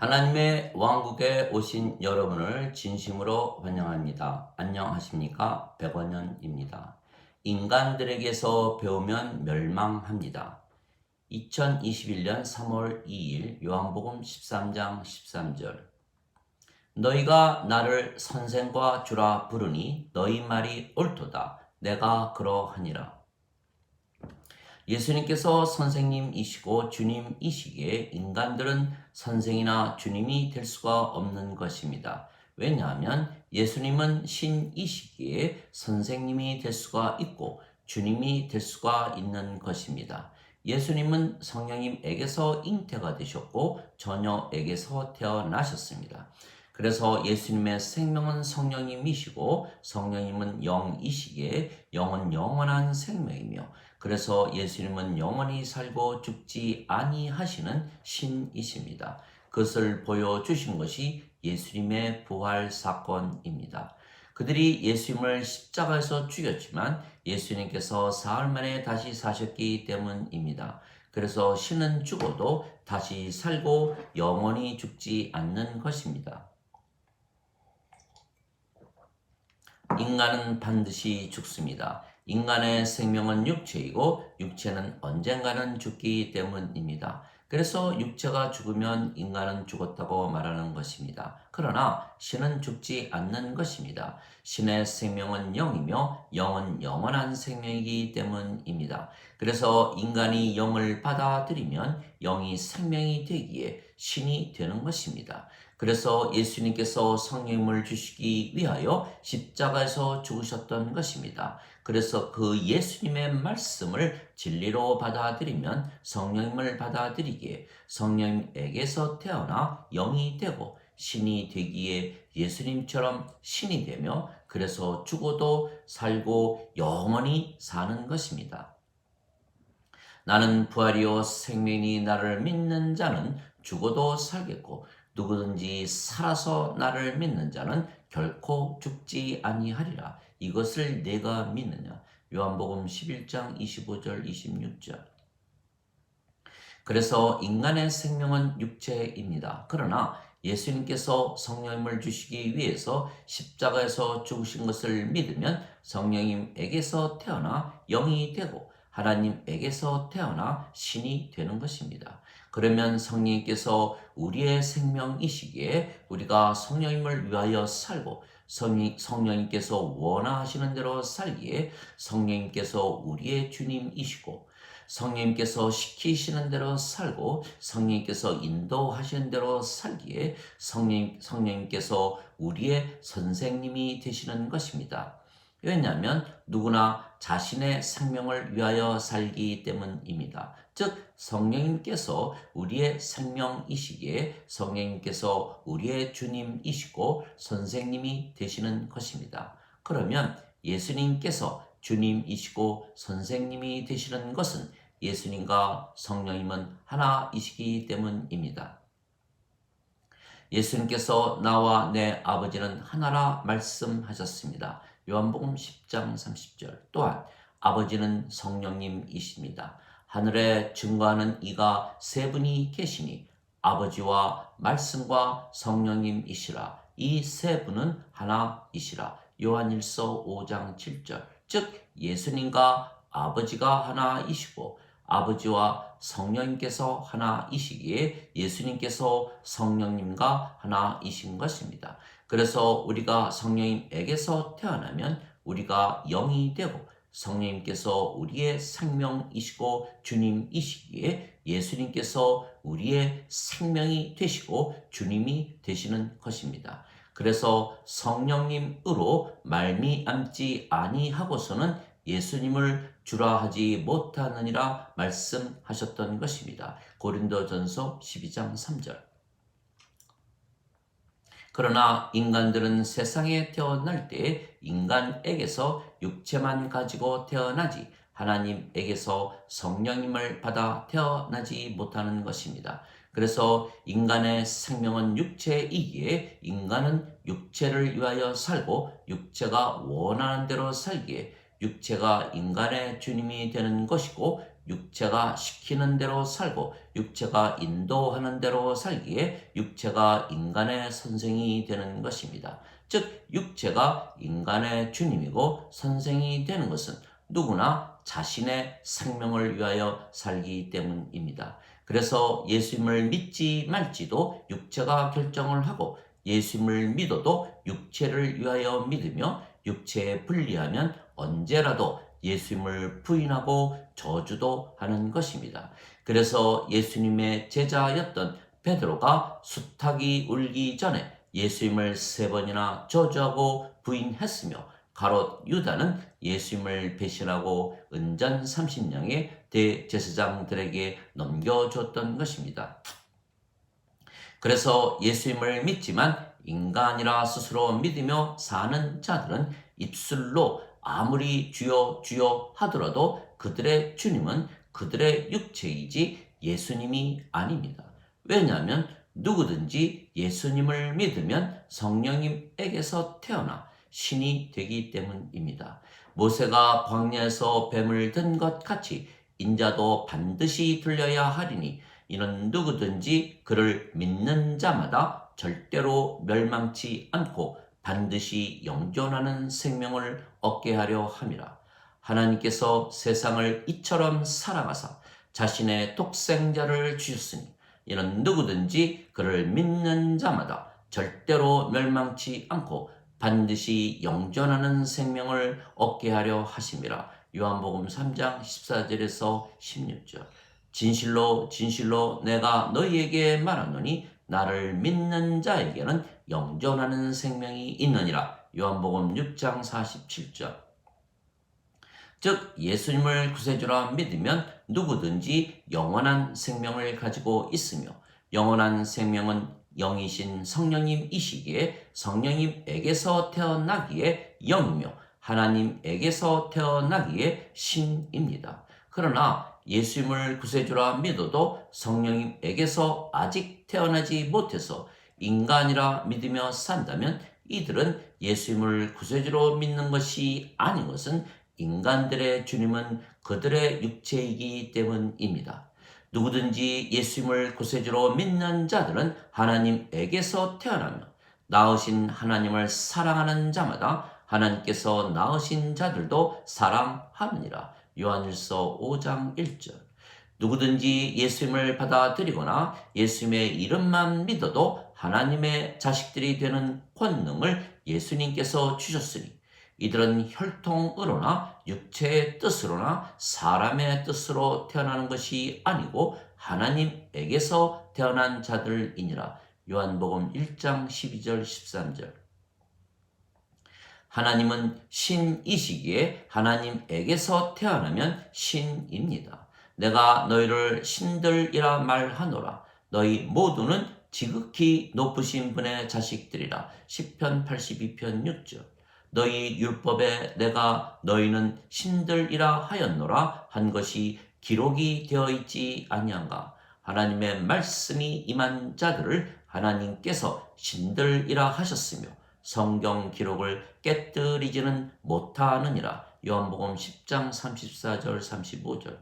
하나님의 왕국에 오신 여러분을 진심으로 환영합니다. 안녕하십니까? 백원현입니다. 인간들에게서 배우면 멸망합니다. 2021년 3월 2일 요한복음 13장 13절. 너희가 나를 선생과 주라 부르니 너희 말이 옳도다. 내가 그러하니라. 예수님께서 선생님이시고 주님이시기에 인간들은 선생이나 주님이 될 수가 없는 것입니다. 왜냐하면 예수님은 신이시기에 선생님이 될 수가 있고 주님이 될 수가 있는 것입니다. 예수님은 성령님에게서 잉태가 되셨고 처녀에게서 태어나셨습니다. 그래서 예수님의 생명은 성령님이시고 성령님은 영이시기에 영은 영원한 생명이며 그래서 예수님은 영원히 살고 죽지 아니하시는 신이십니다. 그것을 보여주신 것이 예수님의 부활 사건입니다. 그들이 예수님을 십자가에서 죽였지만 예수님께서 사흘 만에 다시 사셨기 때문입니다. 그래서 신은 죽어도 다시 살고 영원히 죽지 않는 것입니다. 인간은 반드시 죽습니다. 인간의 생명은 육체이고 육체는 언젠가는 죽기 때문입니다. 그래서 육체가 죽으면 인간은 죽었다고 말하는 것입니다. 그러나 신은 죽지 않는 것입니다. 신의 생명은 영이며 영은 영원한 생명이기 때문입니다. 그래서 인간이 영을 받아들이면 영이 생명이 되기에 신이 되는 것입니다. 그래서 예수님께서 성령을 주시기 위하여 십자가에서 죽으셨던 것입니다. 그래서 그 예수님의 말씀을 진리로 받아들이면 성령님을 받아들이기에 성령님에게서 태어나 영이 되고 신이 되기에 예수님처럼 신이 되며 그래서 죽어도 살고 영원히 사는 것입니다. 나는 부활이요 생명이 나를 믿는 자는 죽어도 살겠고 누구든지 살아서 나를 믿는 자는 결코 죽지 아니하리라. 이것을 내가 믿느냐. 요한복음 11장 25절 26절. 그래서 인간의 생명은 육체입니다. 그러나 예수님께서 성령님을 주시기 위해서 십자가에서 죽으신 것을 믿으면 성령님에게서 태어나 영이 되고 하나님에게서 태어나 신이 되는 것입니다. 그러면 성령님께서 우리의 생명이시기에 우리가 성령님을 위하여 살고 성령님께서 원하시는 대로 살기에 성령님께서 우리의 주님이시고 성령님께서 시키시는 대로 살고 성령님께서 인도하시는 대로 살기에 성령님께서 우리의 선생님이 되시는 것입니다. 왜냐하면 누구나 자신의 생명을 위하여 살기 때문입니다. 즉 성령님께서 우리의 생명이시기에 성령님께서 우리의 주님이시고 선생님이 되시는 것입니다. 그러면 예수님께서 주님이시고 선생님이 되시는 것은 예수님과 성령님은 하나이시기 때문입니다. 예수님께서 나와 내 아버지는 하나라 말씀하셨습니다. 요한복음 10장 30절. 또한 아버지는 성령님이십니다. 하늘에 증거하는 이가 세 분이 계시니 아버지와 말씀과 성령님이시라. 이 세 분은 하나이시라. 요한일서 5장 7절. 즉 예수님과 아버지가 하나이시고 아버지와 성령님께서 하나이시기에 예수님께서 성령님과 하나이신 것입니다. 그래서 우리가 성령님에게서 태어나면 우리가 영이 되고 성령님께서 우리의 생명이시고 주님이시기에 예수님께서 우리의 생명이 되시고 주님이 되시는 것입니다. 그래서 성령님으로 말미암지 아니하고서는 예수님을 주라 하지 못하느니라 말씀하셨던 것입니다. 고린도전서 12장 3절. 그러나 인간들은 세상에 태어날 때 인간에게서 육체만 가지고 태어나지 하나님에게서 성령님을 받아 태어나지 못하는 것입니다. 그래서 인간의 생명은 육체이기에 인간은 육체를 위하여 살고 육체가 원하는 대로 살기에 육체가 인간의 주님이 되는 것이고 육체가 시키는 대로 살고 육체가 인도하는 대로 살기에 육체가 인간의 선생이 되는 것입니다. 즉 육체가 인간의 주님이고 선생이 되는 것은 누구나 자신의 생명을 위하여 살기 때문입니다. 그래서 예수님을 믿지 말지도 육체가 결정을 하고 예수님을 믿어도 육체를 위하여 믿으며 육체에 불리하면 언제라도 예수님을 부인하고 저주도 하는 것입니다. 그래서 예수님의 제자였던 베드로가 수탉이 울기 전에 예수님을 3번이나 저주하고 부인했으며 가롯 유다는 예수님을 배신하고 은전 30냥의 대제사장들에게 넘겨줬던 것입니다. 그래서 예수님을 믿지만 인간이라 스스로 믿으며 사는 자들은 입술로 아무리 주여 주여 하더라도 그들의 주님은 그들의 육체이지 예수님이 아닙니다. 왜냐하면 누구든지 예수님을 믿으면 성령님에게서 태어나 신이 되기 때문입니다. 모세가 광야에서 뱀을 든 것 같이 인자도 반드시 들려야 하리니 이는 누구든지 그를 믿는 자마다 절대로 멸망치 않고 반드시 영존하는 생명을 얻게 하려 함이라. 하나님께서 세상을 이처럼 사랑하사 자신의 독생자를 주셨으니 이는 누구든지 그를 믿는 자마다 절대로 멸망치 않고 반드시 영존하는 생명을 얻게 하려 하심이라. 요한복음 3장 14절에서 16절. 진실로 진실로 내가 너희에게 말하노니 나를 믿는 자에게는 영존하는 생명이 있느니라. 요한복음 6장 47절. 즉 예수님을 구세주라 믿으면 누구든지 영원한 생명을 가지고 있으며 영원한 생명은 영이신 성령님이시기에 성령님에게서 태어나기에 영이며 하나님에게서 태어나기에 신입니다. 그러나 예수님을 구세주라 믿어도 성령님에게서 아직 태어나지 못해서 인간이라 믿으며 산다면 이들은 예수님을 구세주로 믿는 것이 아닌 것은 인간들의 주님은 그들의 육체이기 때문입니다. 누구든지 예수님을 구세주로 믿는 자들은 하나님에게서 태어나며 낳으신 하나님을 사랑하는 자마다 하나님께서 낳으신 자들도 사랑하느니라. 요한일서 5장 1절. 누구든지 예수님을 받아들이거나 예수님의 이름만 믿어도 하나님의 자식들이 되는 권능을 예수님께서 주셨으니 이들은 혈통으로나 육체의 뜻으로나 사람의 뜻으로 태어나는 것이 아니고 하나님에게서 태어난 자들이니라. 요한복음 1장 12절 13절. 하나님은 신이시기에 하나님에게서 태어나면 신입니다. 내가 너희를 신들이라 말하노라. 너희 모두는 지극히 높으신 분의 자식들이라. 시편 82편 6절. 너희 율법에 내가 너희는 신들이라 하였노라 한 것이 기록이 되어 있지 아니한가. 하나님의 말씀이 임한 자들을 하나님께서 신들이라 하셨으며 성경 기록을 깨뜨리지는 못하느니라. 요한복음 10장 34절 35절.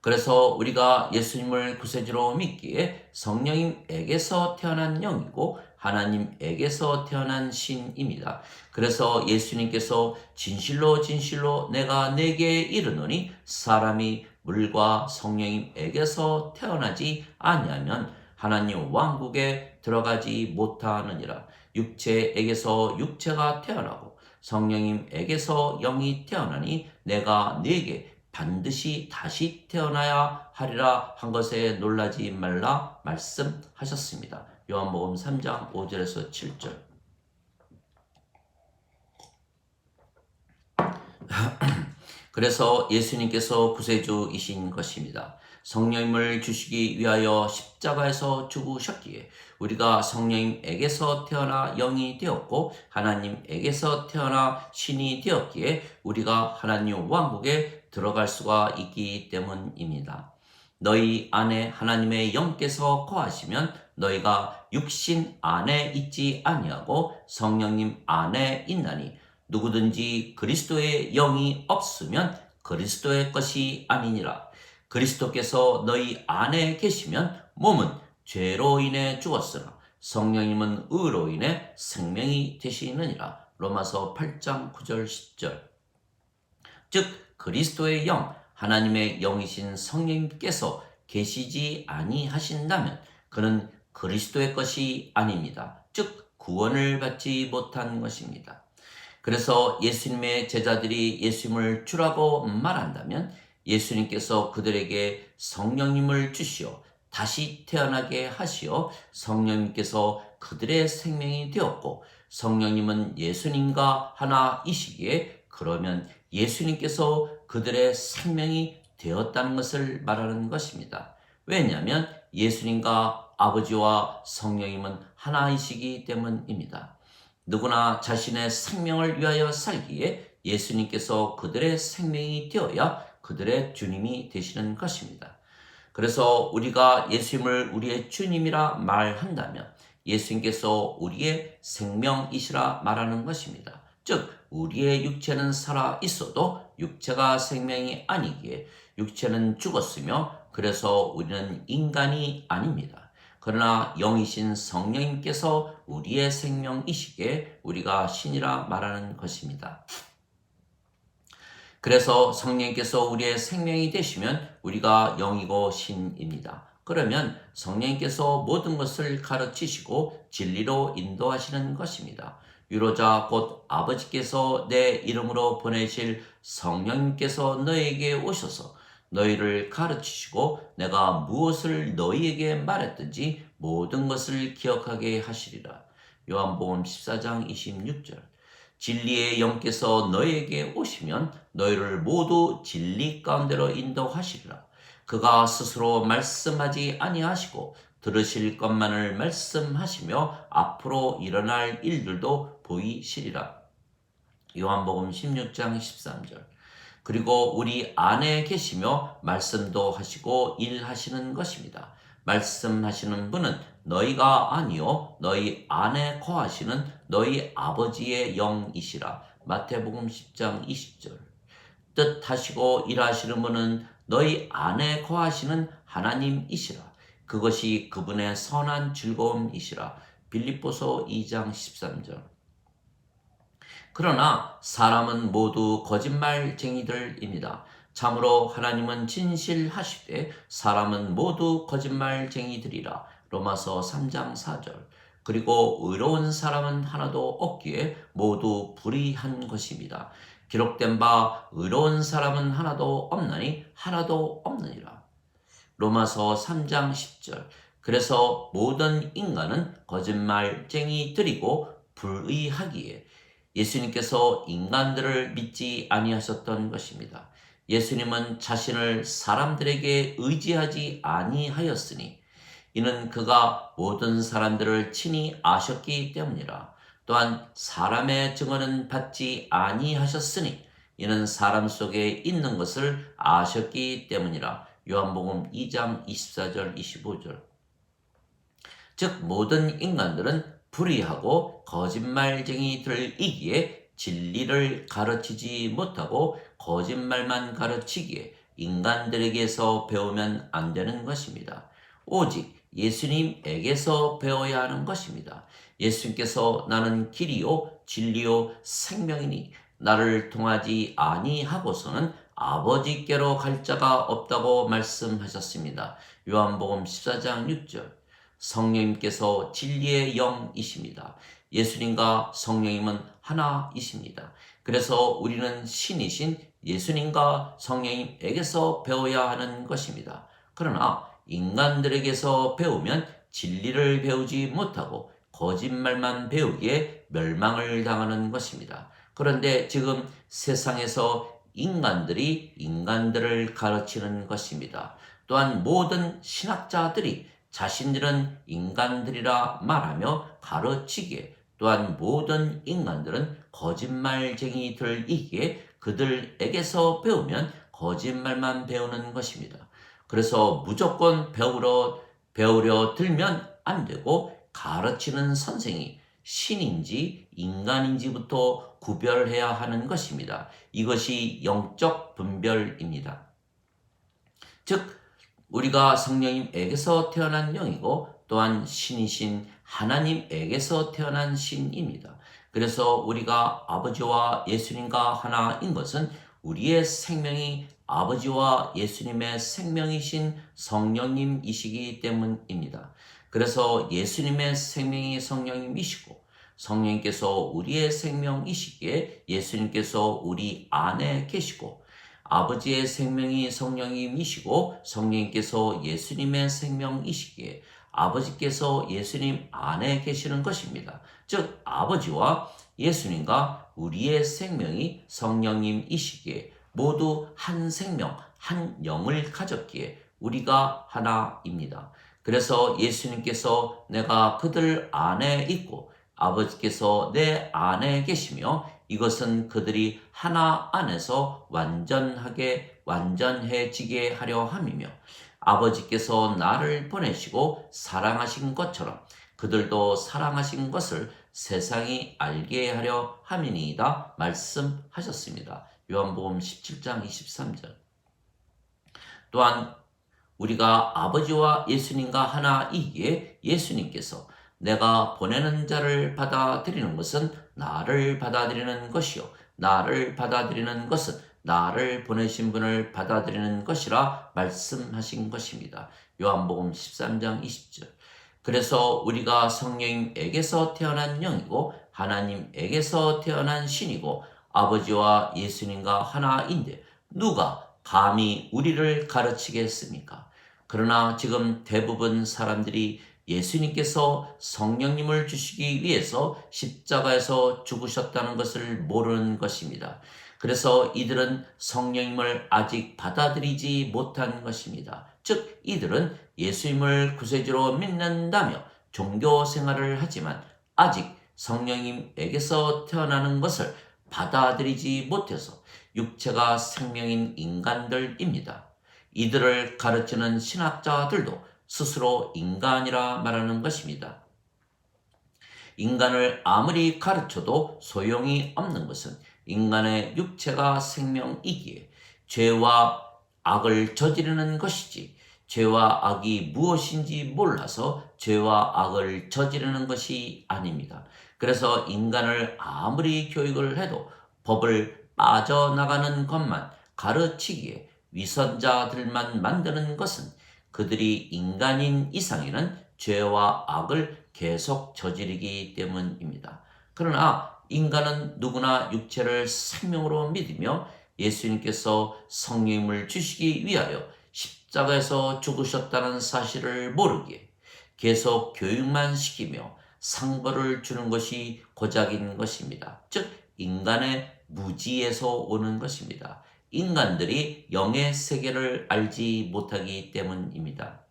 그래서 우리가 예수님을 구세주로 믿기에 성령님에게서 태어난 영이고 하나님에게서 태어난 신입니다. 그래서 예수님께서 진실로 진실로 내가 네게 이르노니 사람이 물과 성령님에게서 태어나지 아니하면 하나님 왕국에 들어가지 못하느니라. 육체에게서 육체가 태어나고 성령님에게서 영이 태어나니 내가 네게 반드시 다시 태어나야 하리라 한 것에 놀라지 말라 말씀하셨습니다. 요한복음 3장 5절에서 7절. 그래서 예수님께서 구세주이신 것입니다. 성령님을 주시기 위하여 십자가에서 죽으셨기에 우리가 성령님에게서 태어나 영이 되었고 하나님에게서 태어나 신이 되었기에 우리가 하나님 왕국에 들어갈 수가 있기 때문입니다. 너희 안에 하나님의 영께서 거하시면 너희가 육신 안에 있지 아니하고 성령님 안에 있나니 누구든지 그리스도의 영이 없으면 그리스도의 것이 아니니라. 그리스도께서 너희 안에 계시면 몸은 죄로 인해 죽었으나 성령님은 의로 인해 생명이 되시느니라. 로마서 8장 9절 10절. 즉 그리스도의 영, 하나님의 영이신 성령님께서 계시지 아니하신다면 그는 그리스도의 것이 아닙니다. 즉 구원을 받지 못한 것입니다. 그래서 예수님의 제자들이 예수님을 주라고 말한다면 예수님께서 그들에게 성령님을 주시어 다시 태어나게 하시어 성령님께서 그들의 생명이 되었고 성령님은 예수님과 하나이시기에 그러면 예수님께서 그들의 생명이 되었다는 것을 말하는 것입니다. 왜냐하면 예수님과 아버지와 성령님은 하나이시기 때문입니다. 누구나 자신의 생명을 위하여 살기에 예수님께서 그들의 생명이 되어야 그들의 주님이 되시는 것입니다. 그래서 우리가 예수님을 우리의 주님이라 말한다면 예수님께서 우리의 생명이시라 말하는 것입니다. 즉 우리의 육체는 살아 있어도 육체가 생명이 아니기에 육체는 죽었으며 그래서 우리는 인간이 아닙니다. 그러나 영이신 성령님께서 우리의 생명이시기에 우리가 신이라 말하는 것입니다. 그래서 성령님께서 우리의 생명이 되시면 우리가 영이고 신입니다. 그러면 성령님께서 모든 것을 가르치시고 진리로 인도하시는 것입니다. 유로자 곧 아버지께서 내 이름으로 보내실 성령님께서 너희에게 오셔서 너희를 가르치시고 내가 무엇을 너희에게 말했든지 모든 것을 기억하게 하시리라. 요한복음 14장 26절. 진리의 영께서 너희에게 오시면 너희를 모두 진리 가운데로 인도하시리라. 그가 스스로 말씀하지 아니하시고 들으실 것만을 말씀하시며 앞으로 일어날 일들도 보이시리라. 요한복음 16장 13절. 그리고 우리 안에 계시며 말씀도 하시고 일하시는 것입니다. 말씀하시는 분은 너희가 아니요 너희 안에 거하시는 너희 아버지의 영이시라. 마태복음 10장 20절. 뜻하시고 일하시는 분은 너희 안에 거하시는 하나님이시라. 그것이 그분의 선한 즐거움이시라. 빌립보서 2장 13절. 그러나 사람은 모두 거짓말쟁이들입니다. 참으로 하나님은 진실하시되 사람은 모두 거짓말쟁이들이라. 로마서 3장 4절. 그리고 의로운 사람은 하나도 없기에 모두 불의한 것입니다. 기록된 바 의로운 사람은 하나도 없나니 하나도 없느니라. 로마서 3장 10절. 그래서 모든 인간은 거짓말쟁이들이고 불의하기에 예수님께서 인간들을 믿지 아니하셨던 것입니다. 예수님은 자신을 사람들에게 의지하지 아니하였으니 이는 그가 모든 사람들을 친히 아셨기 때문이라. 또한 사람의 증언은 받지 아니하셨으니 이는 사람 속에 있는 것을 아셨기 때문이라. 요한복음 2장 24절 25절. 즉 모든 인간들은 불의하고 거짓말쟁이들이기에 진리를 가르치지 못하고 거짓말만 가르치기에 인간들에게서 배우면 안 되는 것입니다. 오직 예수님에게서 배워야 하는 것입니다. 예수님께서 나는 길이요 진리요 생명이니 나를 통하지 아니하고서는 아버지께로 갈 자가 없다고 말씀하셨습니다. 요한복음 14장 6절. 성령님께서 진리의 영이십니다. 예수님과 성령님은 하나이십니다. 그래서 우리는 신이신 예수님과 성령님에게서 배워야 하는 것입니다. 그러나 인간들에게서 배우면 진리를 배우지 못하고 거짓말만 배우기에 멸망을 당하는 것입니다. 그런데 지금 세상에서 인간들이 인간들을 가르치는 것입니다. 또한 모든 신학자들이 자신들은 인간들이라 말하며 가르치기에 또한 모든 인간들은 거짓말쟁이들이기에 그들에게서 배우면 거짓말만 배우는 것입니다. 그래서 무조건 배우려 들면 안 되고 가르치는 선생이 신인지 인간인지부터 구별해야 하는 것입니다. 이것이 영적 분별입니다. 즉 우리가 성령님에게서 태어난 영이고 또한 신이신 하나님에게서 태어난 신입니다. 그래서 우리가 아버지와 예수님과 하나인 것은 우리의 생명이 아버지와 예수님의 생명이신 성령님이시기 때문입니다. 그래서 예수님의 생명이 성령님이시고 성령님께서 우리의 생명이시기에 예수님께서 우리 안에 계시고 아버지의 생명이 성령님이시고 성령님께서 예수님의 생명이시기에 아버지께서 예수님 안에 계시는 것입니다. 즉 아버지와 예수님과 우리의 생명이 성령님이시기에 모두 한 생명, 한 영을 가졌기에 우리가 하나입니다. 그래서 예수님께서 내가 그들 안에 있고 아버지께서 내 안에 계시며 이것은 그들이 하나 안에서 완전해지게 하려 함이며 아버지께서 나를 보내시고 사랑하신 것처럼 그들도 사랑하신 것을 세상이 알게 하려 함이니이다 말씀하셨습니다. 요한복음 17장 23절. 또한 우리가 아버지와 예수님과 하나이기에 예수님께서 내가 보내는 자를 받아들이는 것은 나를 받아들이는 것이요 나를 받아들이는 것은 나를 보내신 분을 받아들이는 것이라 말씀하신 것입니다. 요한복음 13장 20절. 그래서 우리가 성령님에게서 태어난 영이고 하나님에게서 태어난 신이고 아버지와 예수님과 하나인데 누가 감히 우리를 가르치겠습니까? 그러나 지금 대부분 사람들이 예수님께서 성령님을 주시기 위해서 십자가에서 죽으셨다는 것을 모르는 것입니다. 그래서 이들은 성령님을 아직 받아들이지 못한 것입니다. 즉 이들은 예수님을 구세주로 믿는다며 종교 생활을 하지만 아직 성령님에게서 태어나는 것을 받아들이지 못해서 육체가 생명인 인간들입니다. 이들을 가르치는 신학자들도 스스로 인간이라 말하는 것입니다. 인간을 아무리 가르쳐도 소용이 없는 것은 인간의 육체가 생명이기에 죄와 악을 저지르는 것이지 죄와 악이 무엇인지 몰라서 죄와 악을 저지르는 것이 아닙니다. 그래서 인간을 아무리 교육을 해도 법을 빠져나가는 것만 가르치기에 위선자들만 만드는 것은 그들이 인간인 이상에는 죄와 악을 계속 저지르기 때문입니다. 그러나 인간은 누구나 육체를 생명으로 믿으며 예수님께서 성령님을 주시기 위하여 십자가에서 죽으셨다는 사실을 모르기에 계속 교육만 시키며 상벌을 주는 것이 고작인 것입니다. 즉 인간의 무지에서 오는 것입니다. 인간들이 영의 세계를 알지 못하기 때문입니다.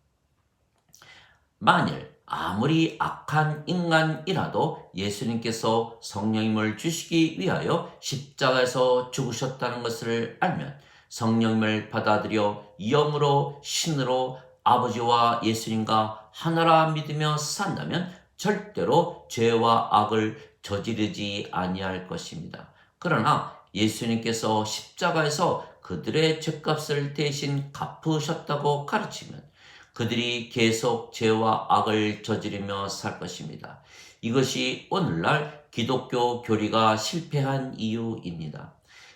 만일 아무리 악한 인간이라도 예수님께서 성령님을 주시기 위하여 십자가에서 죽으셨다는 것을 알면 성령님을 받아들여 영으로 신으로 아버지와 예수님과 하나라 믿으며 산다면 절대로 죄와 악을 저지르지 아니할 것입니다. 그러나 예수님께서 십자가에서 그들의 죄값을 대신 갚으셨다고 가르치면 그들이 계속 죄와 악을 저지르며 살 것입니다. 이것이 오늘날 기독교 교리가 실패한 이유입니다.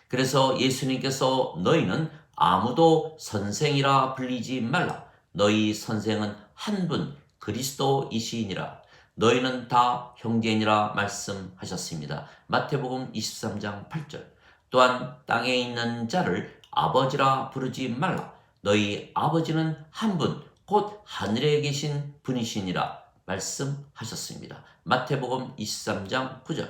그래서 예수님께서 너희는 아무도 선생이라 불리지 말라. 너희 선생은 한 분 그리스도이시니라. 너희는 다 형제니라 말씀하셨습니다. 마태복음 23장 8절. 또한 땅에 있는 자를 아버지라 부르지 말라. 너희 아버지는 한 분 곧 하늘에 계신 분이시니라 말씀하셨습니다. 마태복음 23장 9절.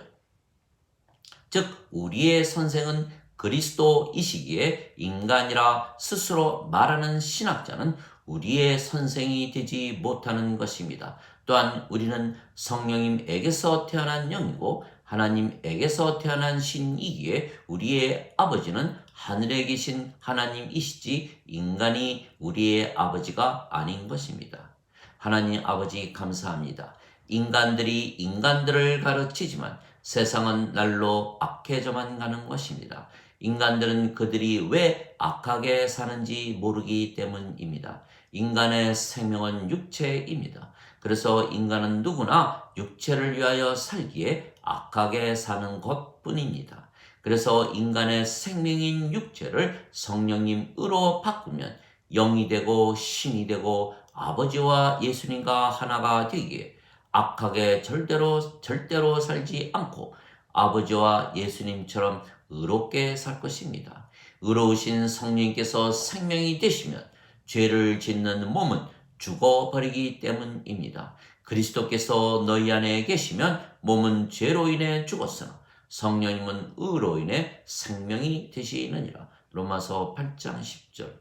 즉 우리의 선생은 그리스도이시기에 인간이라 스스로 말하는 신학자는 우리의 선생이 되지 못하는 것입니다. 또한 우리는 성령님에게서 태어난 영이고 하나님에게서 태어난 신이기에 우리의 아버지는 하늘에 계신 하나님이시지 인간이 우리의 아버지가 아닌 것입니다. 하나님 아버지 감사합니다. 인간들이 인간들을 가르치지만 세상은 날로 악해져만 가는 것입니다. 인간들은 그들이 왜 악하게 사는지 모르기 때문입니다. 인간의 생명은 육체입니다. 그래서 인간은 누구나 육체를 위하여 살기에 악하게 사는 것뿐입니다. 그래서 인간의 생명인 육체를 성령님으로 바꾸면 영이 되고 신이 되고 아버지와 예수님과 하나가 되기에 악하게 절대로 살지 않고 아버지와 예수님처럼 의롭게 살 것입니다. 의로우신 성령님께서 생명이 되시면 죄를 짓는 몸은 죽어버리기 때문입니다. 그리스도께서 너희 안에 계시면 몸은 죄로 인해 죽었으나 성령님은 의로 인해 생명이 되시느니라. 로마서 8장 10절.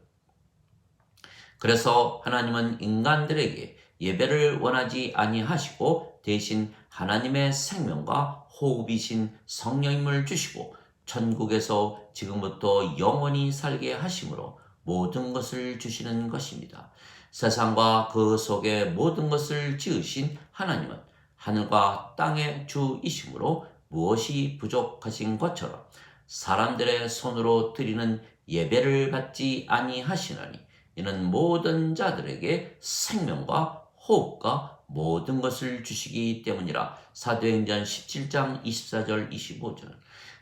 그래서 하나님은 인간들에게 예배를 원하지 아니하시고 대신 하나님의 생명과 호흡이신 성령님을 주시고 천국에서 지금부터 영원히 살게 하심으로 모든 것을 주시는 것입니다. 세상과 그 속에 모든 것을 지으신 하나님은 하늘과 땅의 주이심으로 무엇이 부족하신 것처럼 사람들의 손으로 드리는 예배를 받지 아니하시나니 이는 모든 자들에게 생명과 호흡과 모든 것을 주시기 때문이라. 사도행전 17장 24절 25절.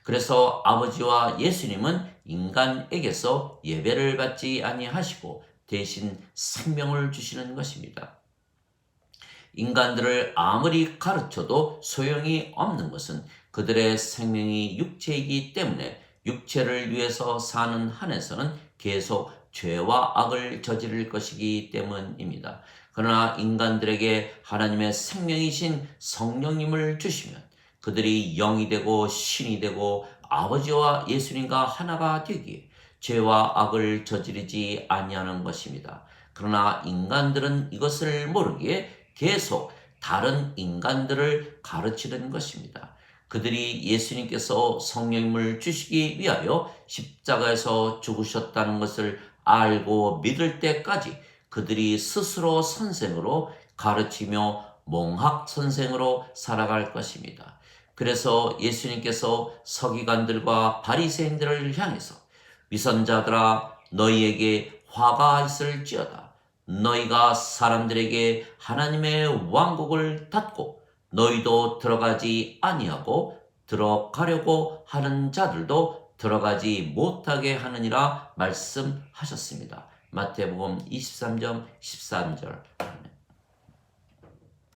그래서 아버지와 예수님은 인간에게서 예배를 받지 아니하시고 대신 생명을 주시는 것입니다. 인간들을 아무리 가르쳐도 소용이 없는 것은 그들의 생명이 육체이기 때문에 육체를 위해서 사는 한에서는 계속 죄와 악을 저지를 것이기 때문입니다. 그러나 인간들에게 하나님의 생명이신 성령님을 주시면 그들이 영이 되고 신이 되고 아버지와 예수님과 하나가 되기에 죄와 악을 저지르지 아니하는 것입니다. 그러나 인간들은 이것을 모르기에 계속 다른 인간들을 가르치는 것입니다. 그들이 예수님께서 성령님을 주시기 위하여 십자가에서 죽으셨다는 것을 알고 믿을 때까지 그들이 스스로 선생으로 가르치며 몽학 선생으로 살아갈 것입니다. 그래서 예수님께서 서기관들과 바리새인들을 향해서 위선자들아 너희에게 화가 있을지어다. 너희가 사람들에게 하나님의 왕국을 닫고 너희도 들어가지 아니하고 들어가려고 하는 자들도 들어가지 못하게 하느니라 말씀하셨습니다. 마태복음 23장 13절.